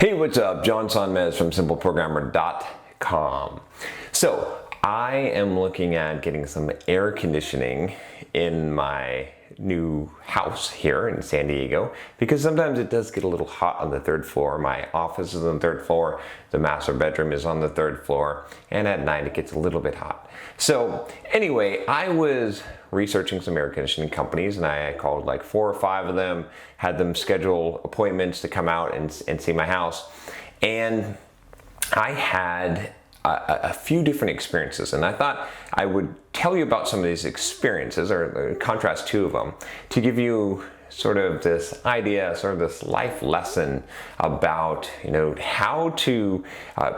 Hey, what's up? John Sonmez from simpleprogrammer.com. So I am looking at getting some air conditioning in my new house here in San Diego because sometimes it does get a little hot on the third floor. My office is on the third floor, the master bedroom is on the third floor, and at night it gets a little bit hot. So anyway, I was researching some air conditioning companies and I called like 4 or 5 of them, had them schedule appointments to come out and see my house. And I had a few different experiences, and I thought I would tell you about some of these experiences, or contrast 2 of them, to give you sort of this idea, sort of this life lesson about, how to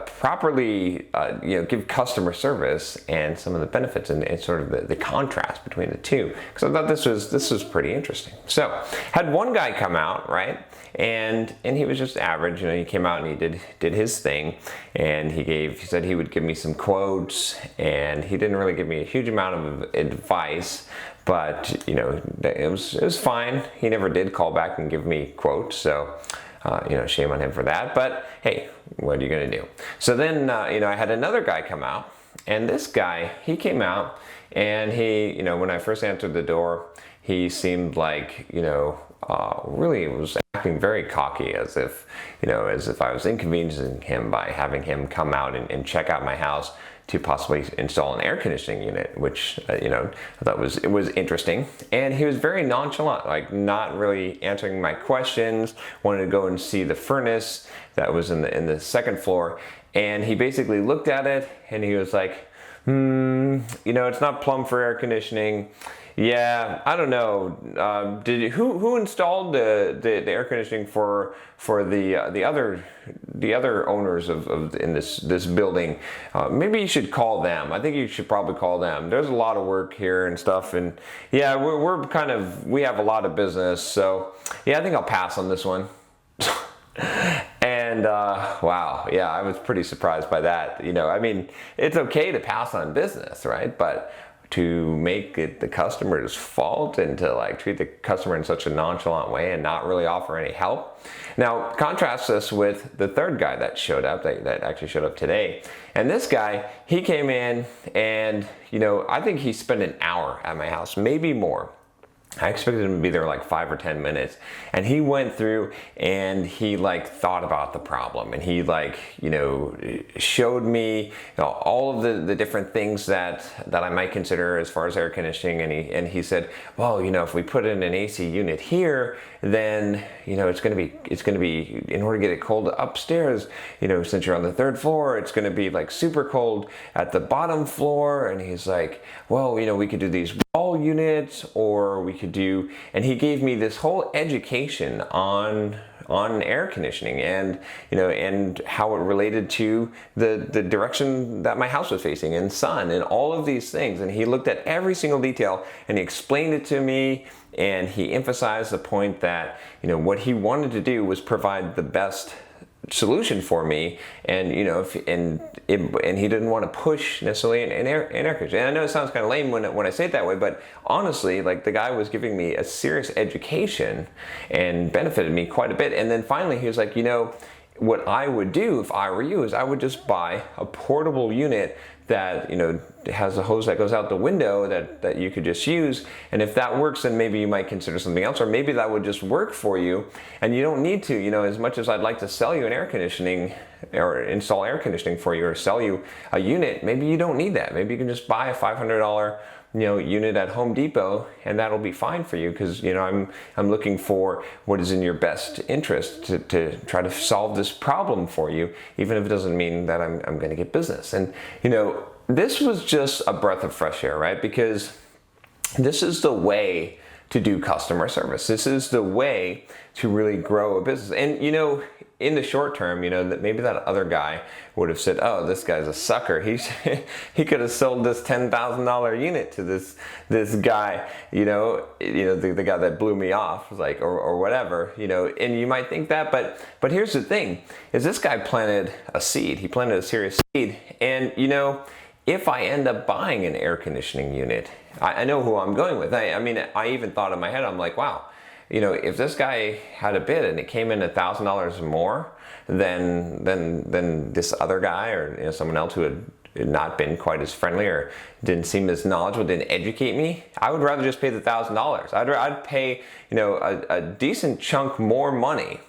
properly, give customer service and some of the benefits and sort of the contrast between the two. Because I thought this was pretty interesting. So, had one guy come out, right? And he was just average, he came out and he did his thing, and he said he would give me some quotes, and he didn't really give me a huge amount of advice, but it was fine. He never did call back and give me quotes, so shame on him for that, but hey, what are you gonna do? So then I had another guy come out, and this guy, he came out, and he, when I first answered the door, he seemed like, really was acting very cocky, as if I was inconveniencing him by having him come out and check out my house to possibly install an air conditioning unit, which I thought was interesting. And he was very nonchalant, like not really answering my questions. Wanted to go and see the furnace that was in the second floor, and he basically looked at it and he was like, it's not plumbed for air conditioning. Yeah, I don't know. Who installed the air conditioning for the other owners of in this building? Maybe you should call them. I think you should probably call them. There's a lot of work here and stuff, and yeah, we have a lot of business. So yeah, I think I'll pass on this one. And wow, yeah, I was pretty surprised by that. It's okay to pass on business, right? But to make it the customer's fault and to treat the customer in such a nonchalant way and not really offer any help. Now, contrast this with the third guy that showed up, that actually showed up today. And this guy, he came in and, I think he spent an hour at my house, maybe more. I expected him to be there like 5 or 10 minutes, and he went through and he thought about the problem, and he showed me all of the different things that I might consider as far as air conditioning, and he said, well, if we put in an AC unit here, then it's going to be in order to get it cold upstairs, since you're on the third floor, it's going to be super cold at the bottom floor. And he's like, well, we could do these wall units, or we could do, and he gave me this whole education on air conditioning and and how it related to the direction that my house was facing and sun and all of these things. And he looked at every single detail and he explained it to me, and he emphasized the point that what he wanted to do was provide the best solution for me, and and he didn't want to push necessarily an air conditioner. And I know it sounds kind of lame when I say it that way, but honestly, the guy was giving me a serious education and benefited me quite a bit. And then finally he was like, what I would do if I were you is I would just buy a portable unit that has a hose that goes out the window that you could just use, and if that works, then maybe you might consider something else, or maybe that would just work for you and you don't need to, as much as I'd like to sell you an air conditioning or install air conditioning for you or sell you a unit, maybe you don't need that. Maybe you can just buy a $500 unit at Home Depot, and that'll be fine for you, because I'm looking for what is in your best interest to try to solve this problem for you, even if it doesn't mean that I'm going to get business. And this was just a breath of fresh air, right? Because this is the way to do customer service. This is the way to really grow a business. And in the short term, that maybe that other guy would have said, oh, this guy's a sucker. He could have sold this $10,000 unit to this guy, the guy that blew me off, or whatever, and you might think that, but here's the thing, is this guy planted a seed. He planted a serious seed, and if I end up buying an air conditioning unit, I know who I'm going with. I even thought in my head, I'm like, wow, if this guy had a bid and it came in $1,000 more, than this other guy, or someone else who had not been quite as friendly or didn't seem as knowledgeable, didn't educate me. I would rather just pay the $1,000. I'd pay a decent chunk more money,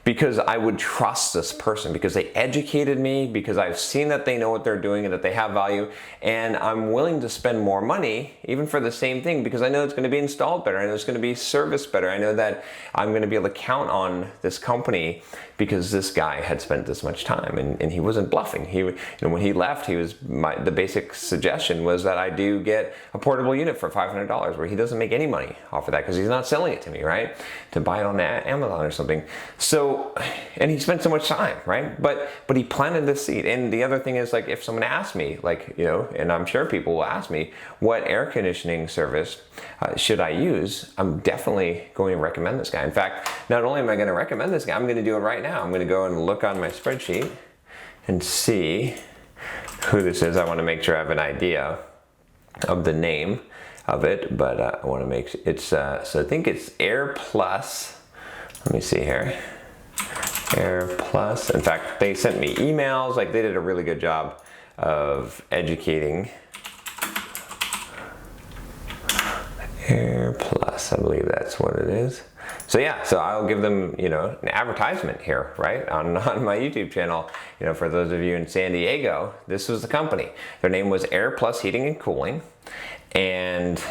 because I would trust this person, because they educated me, because I've seen that they know what they're doing and that they have value, and I'm willing to spend more money even for the same thing, because I know it's going to be installed better, I know it's going to be serviced better, I know that I'm going to be able to count on this company because this guy had spent this much time, and he wasn't bluffing. He, when he left, the basic suggestion was that I do get a portable unit for $500, where he doesn't make any money off of that because he's not selling it to me, right? To buy it on Amazon or something. So, and he spent so much time, right? But he planted this seed. And the other thing is, like, if someone asks me, like, and I'm sure people will ask me, what air conditioning service should I use? I'm definitely going to recommend this guy. In fact, not only am I going to recommend this guy, I'm going to do it right now. I'm going to go and look on my spreadsheet and see who this is. I want to make sure I have an idea of the name of it, but I want to make sure it's, so I think it's Air Plus. Let me see here. Air Plus. In fact, they sent me emails. Like, they did a really good job of educating. Air Plus, I believe that's what it is. So yeah, so I'll give them, an advertisement here, right, on my YouTube channel. For those of you in San Diego, this was the company. Their name was Air Plus Heating and Cooling, and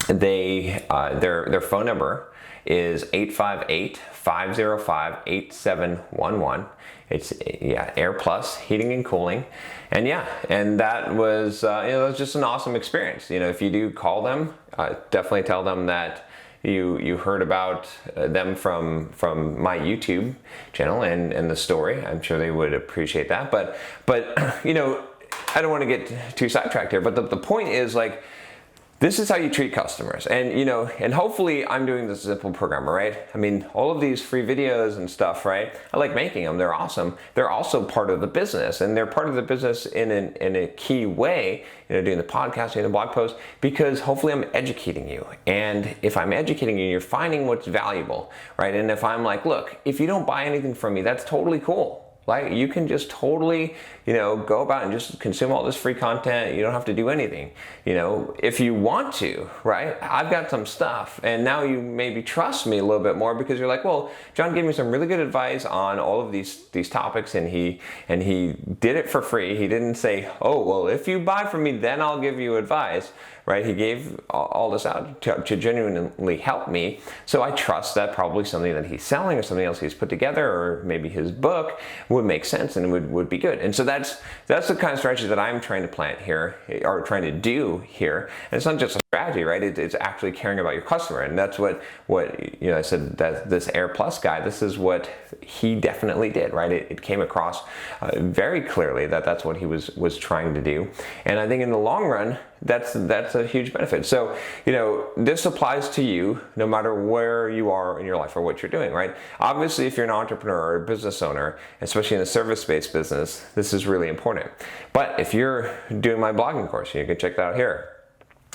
they their phone number is 858-505-8711. It's Air Plus Heating and Cooling, and that was it was just an awesome experience. If you do call them, definitely tell them that you heard about them from my YouTube channel and the story. I'm sure they would appreciate that. But I don't want to get too sidetracked here. But the point is, like, this is how you treat customers. And and hopefully I'm doing this simple programmer, right? I mean, all of these free videos and stuff, right? I like making them. They're awesome. They're also part of the business, and they're part of the business in a key way, doing the podcast, doing the blog post, because hopefully I'm educating you. And if I'm educating you, you're finding what's valuable, right? And if I'm like, look, if you don't buy anything from me, that's totally cool. Like, you can just totally, go about and just consume all this free content. You don't have to do anything. If you want to, right? I've got some stuff, and now you maybe trust me a little bit more because you're like, well, John gave me some really good advice on all of these topics, and he did it for free. He didn't say, oh, well, if you buy from me, then I'll give you advice, right? He gave all this out to genuinely help me. So I trust that probably something that he's selling or something else he's put together, or maybe his book, would make sense and would be good. And so that's the kind of strategy that I'm trying to plant here, or trying to do here. And it's not just a strategy, right? It's actually caring about your customer. And that's what I said, that this Air Plus guy, this is what he definitely did, right? It came across very clearly that that's what he was trying to do. And I think in the long run, that's a huge benefit. So, this applies to you no matter where you are in your life or what you're doing, right? Obviously, if you're an entrepreneur or a business owner, especially in a service-based business, this is really important. But if you're doing my blogging course, you can check that out here,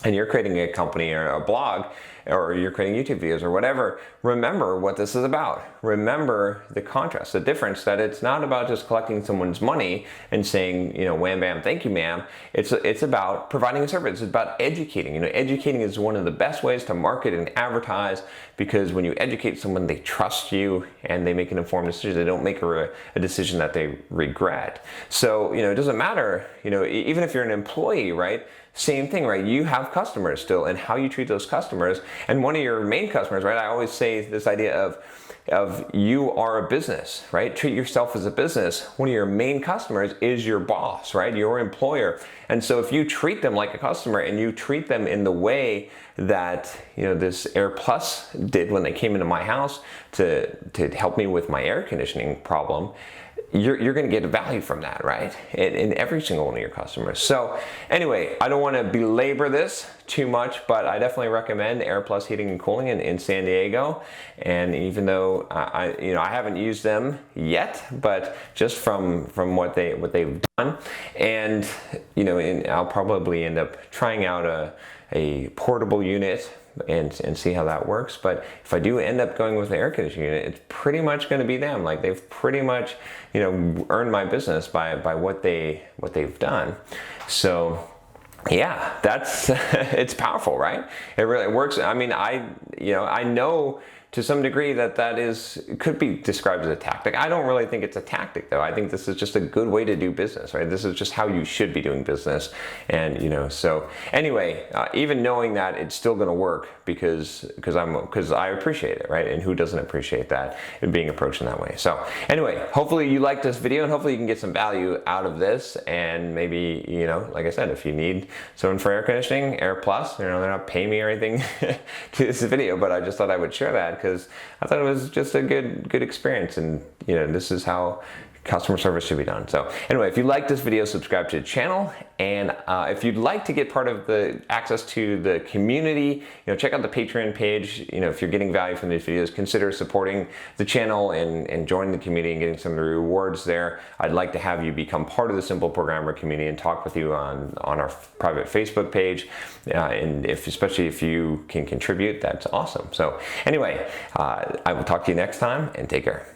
and you're creating a company or a blog, or you're creating YouTube videos or whatever, remember what this is about. Remember the contrast, the difference, that it's not about just collecting someone's money and saying, wham, bam, thank you, ma'am. It's about providing a service. It's about educating. Educating is one of the best ways to market and advertise, because when you educate someone, they trust you and they make an informed decision. They don't make a decision that they regret. So, it doesn't matter, even if you're an employee, right? Same thing, right? You have customers still, and how you treat those customers. And one of your main customers, right? I always say this idea of you are a business, right? Treat yourself as a business. One of your main customers is your boss, right? Your employer. And so if you treat them like a customer, and you treat them in the way that, this Air Plus did when they came into my house to help me with my air conditioning problem, you're going to get value from that, right? In every single one of your customers. So anyway, I don't want to belabor this too much, but I definitely recommend Air Plus Heating and Cooling in San Diego. And even though I haven't used them yet, but just from what they've done, and I'll probably end up trying out a portable unit and see how that works. But if I do end up going with the air conditioning unit, it's pretty much going to be them. Like they've pretty much, you know, earned my business by what they've done. So yeah, that's it's powerful, right? It really works. I mean, I know to some degree that could be described as a tactic. I don't really think it's a tactic though. I think this is just a good way to do business, right? This is just how you should be doing business. And, you know, so anyway, even knowing that, it's still going to work because I appreciate it, right? And who doesn't appreciate that, being approached in that way? So anyway, hopefully you liked this video and hopefully you can get some value out of this. And maybe, you know, like I said, if you need someone for air conditioning, Air Plus, you know, they're not paying me or anything to this video, but I just thought I would share that because I thought it was just a good experience, and you know, this is how customer service should be done. So anyway, if you like this video, subscribe to the channel, and if you'd like to get part of the access to the community, you know, check out the Patreon page. You know, if you're getting value from these videos, consider supporting the channel and joining the community and getting some of the rewards there. I'd like to have you become part of the Simple Programmer community and talk with you on our private Facebook page, and especially if you can contribute, that's awesome. So anyway, I will talk to you next time, and take care.